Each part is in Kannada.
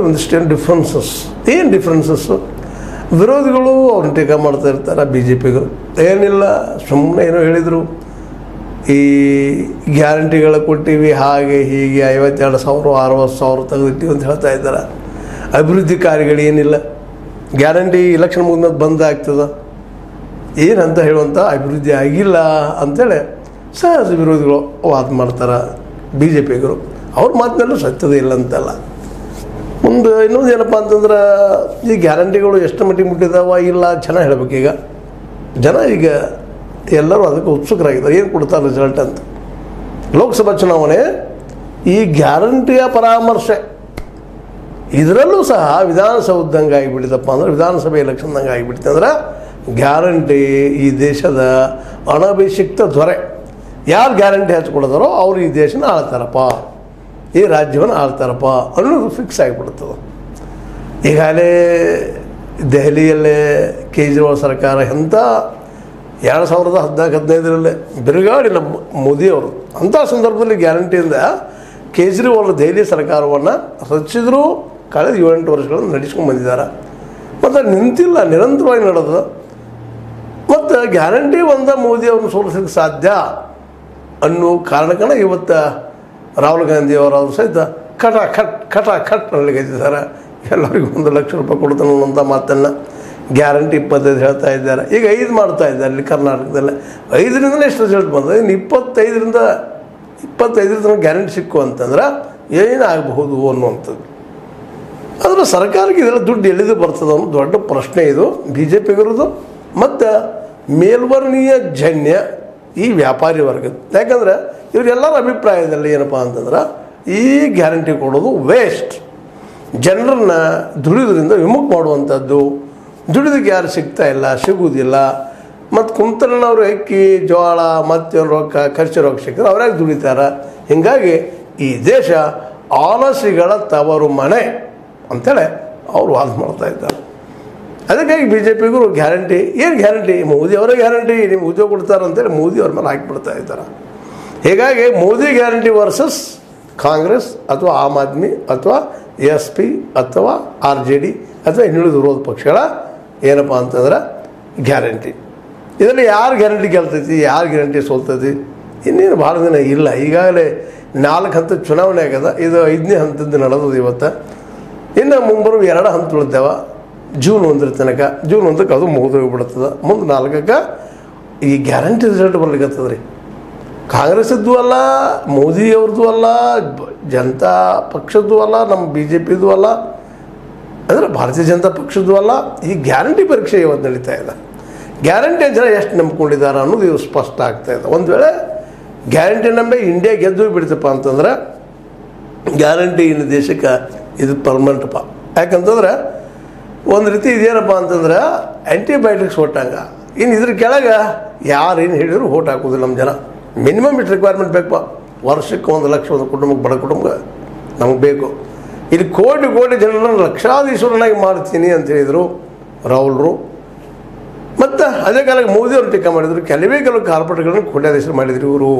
ಒಂದಿಷ್ಟೇನು ಏನು ಡಿಫ್ರೆನ್ಸಸ್ಸು ವಿರೋಧಿಗಳು ಅವ್ರನ್ನ ಟೀಕಾ ಮಾಡ್ತಾ ಇರ್ತಾರೆ. ಬಿ ಜೆ ಪಿಗರು ಏನಿಲ್ಲ, ಸುಮ್ಮನೆ ಏನೋ ಹೇಳಿದರು, ಈ ಗ್ಯಾರಂಟಿಗಳು ಕೊಟ್ಟಿವಿ, ಹಾಗೆ ಹೀಗೆ 52,000 60,000 ತೆಗೆದಿಟ್ಟಿವಿ ಅಂತ ಹೇಳ್ತಾ ಇದ್ದಾರೆ. ಅಭಿವೃದ್ಧಿ ಕಾರ್ಯಗಳು ಏನಿಲ್ಲ, ಗ್ಯಾರಂಟಿ ಇಲೆಕ್ಷನ್ ಮುಗಿದ್ಮೇಲೆ ಬಂದ್ ಆಗ್ತದೆ, ಏನಂತ ಹೇಳುವಂಥ ಅಭಿವೃದ್ಧಿ ಆಗಿಲ್ಲ ಅಂಥೇಳಿ ಸಹಜ ವಿರೋಧಿಗಳು ವಾದ ಮಾಡ್ತಾರೆ. ಬಿ ಜೆ ಪಿಗರು ಅವ್ರ ಮಾತಿನಲ್ಲೂ ಸತ್ಯದ ಇಲ್ಲ ಅಂತಲ್ಲ. ಮುಂದೆ ಇನ್ನೊಂದು ಏನಪ್ಪ ಅಂತಂದ್ರೆ, ಈ ಗ್ಯಾರಂಟಿಗಳು ಎಷ್ಟು ಮಟ್ಟಿಗೆ ಮುಟ್ಟಿದಾವ ಇಲ್ಲ ಜನ ಹೇಳಬೇಕೀಗ. ಜನ ಈಗ ಎಲ್ಲರೂ ಅದಕ್ಕೆ ಉತ್ಸುಕರಾಗಿದ್ದಾರೆ, ಏನು ಕೊಡ್ತಾರೆ ರಿಸಲ್ಟ್ ಅಂತ. ಲೋಕಸಭಾ ಚುನಾವಣೆ ಈ ಗ್ಯಾರಂಟಿಯ ಪರಾಮರ್ಶೆ, ಇದರಲ್ಲೂ ಸಹ ವಿಧಾನಸೌಧದಂಗೆ ಆಗಿಬಿಟ್ಟಿದಪ್ಪ ಅಂದ್ರೆ, ವಿಧಾನಸಭೆ ಎಲೆಕ್ಷನ್ದಂಗೆ ಆಗಿಬಿಡ್ತು ಅಂದ್ರೆ, ಗ್ಯಾರಂಟಿ ಈ ದೇಶದ ಅನಭಿಷಿಕ್ತ ದೊರೆ ಯಾರು ಗ್ಯಾರಂಟಿ ಹಚ್ಕೊಡ್ತಾರೋ ಅವ್ರು ಈ ದೇಶನ ಆಳ್ತಾರಪ್ಪ, ಈ ರಾಜ್ಯವನ್ನು ಆಳ್ತಾರಪ್ಪ ಅನ್ನೋದು ಫಿಕ್ಸ್ ಆಗಿಬಿಡ್ತದೆ. ಈಗಾಗಲೇ ದೆಹಲಿಯಲ್ಲೇ ಕೇಜ್ರಿವಾಲ್ ಸರ್ಕಾರ ಎಂಥ 2014-15 ಬಿರುಗಾಡಿ ನಮ್ಮ ಮೋದಿಯವರು, ಅಂಥ ಸಂದರ್ಭದಲ್ಲಿ ಗ್ಯಾರಂಟಿಯಿಂದ ಕೇಜ್ರಿವಾಲ್ ದೆಹಲಿ ಸರ್ಕಾರವನ್ನು ರಚಿಸಿದ್ರು. ಕಳೆದ 7-8 ವರ್ಷಗಳನ್ನು ನಡೆಸ್ಕೊಂಡು ಬಂದಿದ್ದಾರೆ. ಮತ್ತು ನಿಂತಿಲ್ಲ, ನಿರಂತರವಾಗಿ ನಡೆದು. ಮತ್ತು ಗ್ಯಾರಂಟಿ ಒಂದ ಮೋದಿಯವ್ರನ್ನ ಸೋಲಿಸಲಿಕ್ಕೆ ಸಾಧ್ಯ ಅನ್ನೋ ಕಾರಣಕ್ಕನ ಇವತ್ತು ರಾಹುಲ್ ಗಾಂಧಿಯವರು ಸಹಿತ ಖಟ್ ನಲ್ಲಿಗೆದ್ದಿದ್ದಾರೆ. ಎಲ್ಲರಿಗೂ 1 ಲಕ್ಷ ರೂಪಾಯಿ ಕೊಡ್ತಾನೆ ಅನ್ನೋಂಥ ಮಾತನ್ನು ಗ್ಯಾರಂಟಿ 25 ಹೇಳ್ತಾ ಇದ್ದಾರೆ. ಈಗ 5 ಮಾಡ್ತಾ ಇದ್ದಾರೆ ಇಲ್ಲಿ ಕರ್ನಾಟಕದಲ್ಲಿ. 5ರಿಂದಲೇ ಎಷ್ಟು ರಿಸಲ್ಟ್ ಬಂದರೆ, ಇನ್ನು 25ರಿಂದ ತನಕ ಗ್ಯಾರಂಟಿ ಸಿಕ್ಕು ಅಂತಂದ್ರೆ ಏನಾಗಬಹುದು ಅನ್ನುವಂಥದ್ದು. ಆದರೆ ಸರ್ಕಾರಕ್ಕೆ ಇದೆಲ್ಲ ದುಡ್ಡು ಎಲ್ಲಿದು ಬರ್ತದೆ ಅನ್ನೋ ದೊಡ್ಡ ಪ್ರಶ್ನೆ ಇದು ಬಿ ಜೆ ಪಿಗರದು ಮತ್ತು ಮೇಲ್ವರ್ಣೀಯ ಜನ್ಯ ಈ ವ್ಯಾಪಾರಿ ವರ್ಗದ. ಯಾಕಂದರೆ ಇವರೆಲ್ಲರ ಅಭಿಪ್ರಾಯದಲ್ಲಿ ಏನಪ್ಪ ಅಂತಂದ್ರೆ, ಈ ಗ್ಯಾರಂಟಿ ಕೊಡೋದು ವೇಸ್ಟ್, ಜನರನ್ನ ದುಡಿಯೋದ್ರಿಂದ ವಿಮುಖ ಮಾಡುವಂಥದ್ದು. ದುಡಿದಕ್ಕೆ ಯಾರು ಸಿಗ್ತಾ ಇಲ್ಲ, ಸಿಗುವುದಿಲ್ಲ. ಮತ್ತು ಕುಂತಣ್ಣನವರು ಅಕ್ಕಿ ಜೋಳ ಮತ್ತು ರೊಕ್ಕ ಖರ್ಚು ರೊಕ್ಕ ಸಿಕ್ಕಿದ್ರೆ ಅವ್ರಾಗ ದುಡಿತಾರೆ. ಹೀಗಾಗಿ ಈ ದೇಶ ಆಲಸಿಗಳ ತವರು ಮನೆ ಅಂಥೇಳಿ ಅವರು ವಾದ ಮಾಡ್ತಾ ಇದ್ದಾರೆ. ಅದಕ್ಕಾಗಿ ಬಿ ಜೆ ಪಿಗೂ ಗ್ಯಾರಂಟಿ, ಏನು ಗ್ಯಾರಂಟಿ, ಮೋದಿಯವರ ಗ್ಯಾರಂಟಿ ನಿಮ್ಗೆ ಉದ್ಯೋಗ ಕೊಡ್ತಾರೆ ಅಂತೇಳಿ ಮೋದಿ ಅವ್ರ ಮೇಲೆ ಹಾಕಿಬಿಡ್ತಾ ಇದ್ದಾರೆ. ಹೀಗಾಗಿ ಮೋದಿ ಗ್ಯಾರಂಟಿ ವರ್ಸಸ್ ಕಾಂಗ್ರೆಸ್ ಅಥವಾ ಆಮ್ ಆದ್ಮಿ ಅಥವಾ SP ಅಥವಾ RJD ಅಥವಾ ಇನ್ನುಳಿದ ವಿರೋಧ ಪಕ್ಷಗಳ ಏನಪ್ಪ ಅಂತಂದ್ರೆ ಗ್ಯಾರಂಟಿ. ಇದರಲ್ಲಿ ಯಾರು ಗ್ಯಾರಂಟಿ ಗೆಲ್ತೈತಿ, ಯಾರು ಗ್ಯಾರಂಟಿ ಸೋಲ್ತೈತಿ, ಇನ್ನೇನು ಭಾಳ ದಿನ ಇಲ್ಲ. ಈಗಾಗಲೇ 4 ಹಂತದ ಚುನಾವಣೆ ಆಗ್ಯದ. ಇದು 5ನೇ ಹಂತದ್ದು ನಡೆದದು ಇವತ್ತು. ಇನ್ನು ಮುಂಬರುವ 2 ಹಂತಗಳಿದ್ದಾವೆ. ಜೂನ್ 1 ತನಕ, ಜೂನ್ 1ಕ್ಕೆ ಅದು ಮುಗಿದೋಗ್ಬಿಡ್ತದೆ. ಮುಂದೆ 4ಕ್ಕೆ ಈ ಗ್ಯಾರಂಟಿ ರಿಸಲ್ಟ್ ಬರ್ಲಿಕ್ಕತ್ತದ ರೀ. ಕಾಂಗ್ರೆಸ್ಸದ್ದು ಅಲ್ಲ, ಮೋದಿಯವ್ರದ್ದು ಅಲ್ಲ, ಜನತಾ ಪಕ್ಷದ್ದು ಅಲ್ಲ, ನಮ್ಮ BJPದು ಅಲ್ಲ, ಅಂದರೆ ಭಾರತೀಯ ಜನತಾ ಪಕ್ಷದ್ದು ಅಲ್ಲ. ಈ ಗ್ಯಾರಂಟಿ ಪರೀಕ್ಷೆ ಇವತ್ತು ನಡೀತಾ ಇದೆ. ಗ್ಯಾರಂಟಿ ಜನ ಎಷ್ಟು ನಂಬ್ಕೊಂಡಿದ್ದಾರೆ ಅನ್ನೋದು ಇದು ಸ್ಪಷ್ಟ ಆಗ್ತಾಯಿದೆ. ಒಂದು ವೇಳೆ ಗ್ಯಾರಂಟಿ ನಂಬಿ ಇಂಡಿಯಾ ಗೆದ್ದು ಬಿಡ್ತಪ್ಪ ಅಂತಂದ್ರೆ, ಗ್ಯಾರಂಟಿ ಇನ್ನು ದೇಶಕ್ಕೆ ಇದು ಪರ್ಮನೆಂಟಪ್ಪ. ಯಾಕಂತಂದ್ರೆ ಒಂದು ರೀತಿ ಇದೇನಪ್ಪ ಅಂತಂದ್ರೆ ಆ್ಯಂಟಿಬಯೋಟಿಕ್ಸ್ ಹೊಟ್ಟಂಗೆ. ಇನ್ನು ಇದ್ರ ಕೆಳಗೆ ಯಾರೇನು ಹೇಳಿದ್ರು ಓಟ್ ಹಾಕೋದಿಲ್ಲ ನಮ್ಮ ಜನ. ಮಿನಿಮಮ್ ಇಟ್ಟು ರಿಕ್ವೈರ್ಮೆಂಟ್ ಬೇಕಪ್ಪ. ವರ್ಷಕ್ಕೆ 1 ಲಕ್ಷ ಒಂದು ಕುಟುಂಬಕ್ಕೆ, ಬಡ ಕುಟುಂಬ ನಮಗೆ ಬೇಕು. ಇಲ್ಲಿ ಕೋಟಿ ಜನರನ್ನು ಲಕ್ಷಾಧೀಶ್ವರನಾಗಿ ಮಾಡ್ತೀನಿ ಅಂತ ಹೇಳಿದರು ರಾಹುಲ್ರು. ಮತ್ತು ಅದೇ ಕಾಲಕ್ಕೆ ಮೋದಿಯವರು ಟೀಕಾ ಮಾಡಿದರು. ಕೆಲವು ಕಾರ್ಪೊರೇಟ್ಗಳನ್ನು ಕೋಟ್ಯಾಧೀಶರು ಮಾಡಿದ್ರು ಇವರು.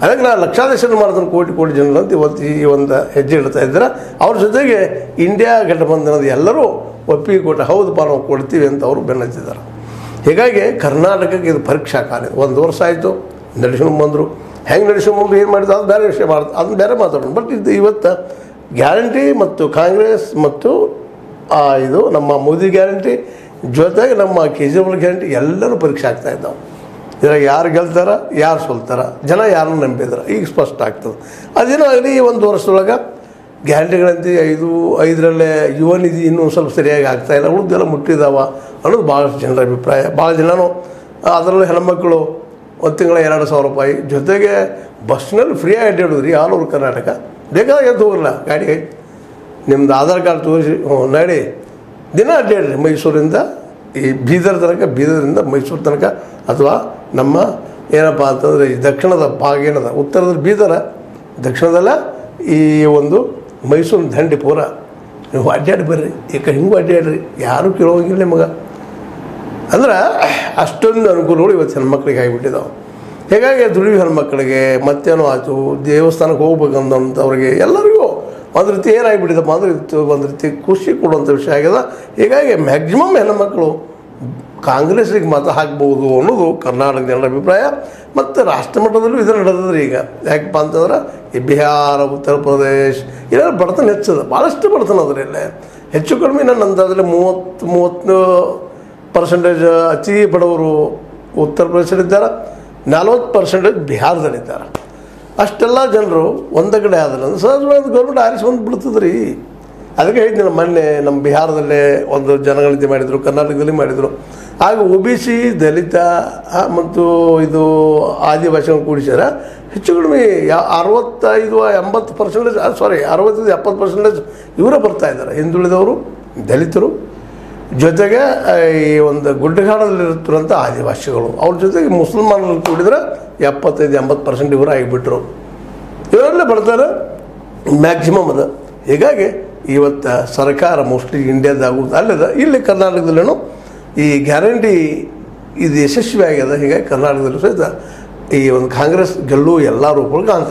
ಅದಕ್ಕೆ ನಾನು ಲಕ್ಷಾಧೀಶರು ಮಾಡ್ತಾನೆ ಕೋಟಿ ಜನರಂತ ಇವತ್ತು ಈ ಒಂದು ಹೆಜ್ಜೆ ಇಡ್ತಾ ಇದ್ದಾರೆ. ಅವ್ರ ಜೊತೆಗೆ ಇಂಡಿಯಾ ಗಠಬಂಧನದ ಎಲ್ಲರೂ ಒಪ್ಪಿಗೆ ಕೊಟ್ಟು ಹೌದಪ್ಪ ನಾವು ಕೊಡ್ತೀವಿ ಅಂತ ಅವರು ಬೆನ್ನತ್ತಿದ್ದಾರೆ. ಹೀಗಾಗಿ ಕರ್ನಾಟಕಕ್ಕೆ ಇದು ಪರೀಕ್ಷಾ ಕಾಲ. 1 ವರ್ಷ ಆಯಿತು ನಡೆಸ್ಕೊಂಡು ಬಂದರು. ಹೆಂಗೆ ನಡೆಸ್ಕೊಂಡು ಏನು ಮಾಡಿದ್ರು ಅದು ಬೇರೆ ವಿಷಯ ಮಾಡ್ತಾರೆ, ಅದನ್ನು ಬೇರೆ ಮಾತಾಡೋಣ. ಬಟ್ ಇದು ಇವತ್ತು ಗ್ಯಾರಂಟಿ ಮತ್ತು ಕಾಂಗ್ರೆಸ್ ಮತ್ತು ಇದು ನಮ್ಮ ಮೋದಿ ಗ್ಯಾರಂಟಿ ಜೊತೆಗೆ ನಮ್ಮ ಕೇಜ್ರಿವಾಲ್ ಗ್ಯಾರಂಟಿ ಎಲ್ಲರೂ ಪರೀಕ್ಷೆ ಆಗ್ತಾ ಇದ್ದಾವೆ. ಇದ್ರಾಗ ಯಾರು ಗೆಲ್ತಾರ, ಯಾರು ಸೋಲ್ತಾರ, ಜನ ಯಾರನ್ನು ನಂಬಿದಾರೆ ಈಗ ಸ್ಪಷ್ಟ ಆಗ್ತದೆ. ಅದೇನೋ ಆಗಲಿ, ಈ 1 ವರ್ಷದೊಳಗೆ ಗ್ಯಾರಂಟಿಗಳಂತೆ 5ರಲ್ಲೇ ಯುವ ನಿಧಿ ಇನ್ನೂ ಸ್ವಲ್ಪ ಸರಿಯಾಗಿ ಆಗ್ತಾಯಿಲ್ಲ, ಉಳಿದೆಲ್ಲ ಮುಟ್ಟಿದಾವ ಅನ್ನೋದು ಭಾಳಷ್ಟು ಜನರ ಅಭಿಪ್ರಾಯ. ಭಾಳ ಜನನೂ ಅದರಲ್ಲೂ ಹೆಣ್ಮಕ್ಕಳು 1 ತಿಂಗಳ 2,000 ರೂಪಾಯಿ ಜೊತೆಗೆ ಬಸ್ನಲ್ಲಿ ಫ್ರೀಯಾಗಿ ಅಡ್ಡಾಡೋದ್ರಿ ಆಲ್ ಓವರ್ ಕರ್ನಾಟಕ. ಬೇಕಾದಾಗ ಎದ್ದು ಹೋಗಲ್ಲ, ಗಾಡಿ ನಿಮ್ಮದು ಆಧಾರ್ ಕಾರ್ಡ್ ತೋರಿಸಿ ನಡಿ ದಿನ ಅಡ್ಡಾಡ್ರಿ. ಮೈಸೂರಿಂದ ಈ ಬೀದರಿಂದ ಮೈಸೂರು ತನಕ, ಅಥವಾ ನಮ್ಮ ಏನಪ್ಪ ಅಂತಂದರೆ ಈ ದಕ್ಷಿಣದ ಭಾಗ ಏನದ, ಉತ್ತರದಲ್ಲಿ ಬೀದರ, ದಕ್ಷಿಣದಲ್ಲ ಈ ಒಂದು ಮೈಸೂರು ದಂಡಿ ಪೂರ ನೀವು ಅಡ್ಡಾಡಿ ಬರ್ರಿ. ಈಗ ಹಿಂಗೂ ಅಡ್ಡಾಡ್ರಿ, ಯಾರೂ ಕೇಳೋಂಗಿಲ್ಲ ನಿಮಗೆ. ಅಂದ್ರೆ ಅಷ್ಟೊಂದು ಅನುಕೂಲಗಳು ಇವತ್ತು ಹೆಣ್ಮಕ್ಳಿಗೆ ಆಗಿಬಿಟ್ಟಿದ್ದಾವೆ. ಹೀಗಾಗಿ ದುಡಿಯೋ ಹೆಣ್ಮಕ್ಳಿಗೆ ಮತ್ತೇನೋ ಆಯಿತು, ದೇವಸ್ಥಾನಕ್ಕೆ ಹೋಗ್ಬೇಕಂತವ್ರಿಗೆ ಎಲ್ಲರಿಗೂ ಒಂದು ರೀತಿ ಏನಾಗಿಬಿಟ್ಟಿದಪ್ಪ ಅಂದರೆ ಇದು ಒಂದು ರೀತಿ ಖುಷಿ ಕೊಡುವಂಥ ವಿಷಯ ಆಗ್ಯದ. ಹೀಗಾಗಿ ಮ್ಯಾಕ್ಸಿಮಮ್ ಹೆಣ್ಣುಮಕ್ಕಳು ಕಾಂಗ್ರೆಸ್ಸಿಗೆ ಮತ ಹಾಕ್ಬೋದು ಅನ್ನೋದು ಕರ್ನಾಟಕ ಜನರ ಅಭಿಪ್ರಾಯ. ಮತ್ತು ರಾಷ್ಟ್ರ ಮಟ್ಟದಲ್ಲೂ ಇದು ನಡೆದದ್ರಿ. ಈಗ ಯಾಕಪ್ಪ ಅಂತಂದ್ರೆ ಈ ಬಿಹಾರ, ಉತ್ತರ ಪ್ರದೇಶ ಇಲ್ಲೆಲ್ಲ ಬಡತನ ಹೆಚ್ಚದ, ಭಾಳಷ್ಟು ಬಡತನ ಅದ್ರಿ. ಇಲ್ಲೇ ಹೆಚ್ಚು ಕಡಿಮೆ ನನ್ನ ಅಂದಾಜಲ್ಲಿ 30% ಅತಿ ಬಡವರು ಉತ್ತರ ಪ್ರದೇಶದಲ್ಲಿದ್ದಾರೆ, 40% ಬಿಹಾರದಲ್ಲಿದ್ದಾರೆ. ಅಷ್ಟೆಲ್ಲ ಜನರು ಒಂದ ಕಡೆ ಆದ್ರೆ ಸಹಜವಾಗಿ ಗೌರ್ಮೆಂಟ್ ಆರಿಸ್ಕೊಂಡು ಬಿಡ್ತದ್ರಿ. ಅದಕ್ಕೆ ಹೇಳಿದ್ನಲ್ಲ, ಮೊನ್ನೆ ನಮ್ಮ ಬಿಹಾರದಲ್ಲೇ ಒಂದು ಜನಗಣತಿ ಮಾಡಿದರು, ಕರ್ನಾಟಕದಲ್ಲಿ ಮಾಡಿದರು. ಆಗ OBC, ದಲಿತ ಮತ್ತು ಇದು ಆದಿವಾಸಿಗಳನ್ನು ಕೂಡಿಸ್ಯಾರ. ಹೆಚ್ಚು ಕಡಿಮೆ 65-80%, 60-70% ಇವರೇ ಬರ್ತಾಯಿದ್ದಾರೆ. ಹಿಂದುಳಿದವರು, ದಲಿತರು, ಜೊತೆಗೆ ಈ ಒಂದು ಗುಡ್ಡಗಾಡದಲ್ಲಿರುತ್ತಿರುವಂಥ ಆದಿವಾಸಿಗಳು, ಅವ್ರ ಜೊತೆಗೆ ಮುಸಲ್ಮಾನರು ಕೂಡಿದ್ರೆ 75-80% ಇವರು ಆಗಿಬಿಟ್ರು. ಇವರೆಲ್ಲ ಬರ್ತಾರೆ ಮ್ಯಾಕ್ಸಿಮಮ್ ಅದು. ಹೀಗಾಗಿ ಇವತ್ತು ಸರ್ಕಾರ ಮೋಸ್ಟ್ಲಿ ಇಂಡಿಯಾದಾಗುವುದು ಅಲ್ಲದ, ಇಲ್ಲಿ ಕರ್ನಾಟಕದಲ್ಲೂ ಈ ಗ್ಯಾರಂಟಿ ಇದು ಯಶಸ್ವಿ ಆಗ್ಯದ. ಹೀಗಾಗಿ ಕರ್ನಾಟಕದಲ್ಲೂ ಸಹಿತ ಈ ಒಂದು ಕಾಂಗ್ರೆಸ್ ಗೆಲ್ಲುವ ಎಲ್ಲ ರೂಪಗಳು ಕಾಣ್ತಾರೆ.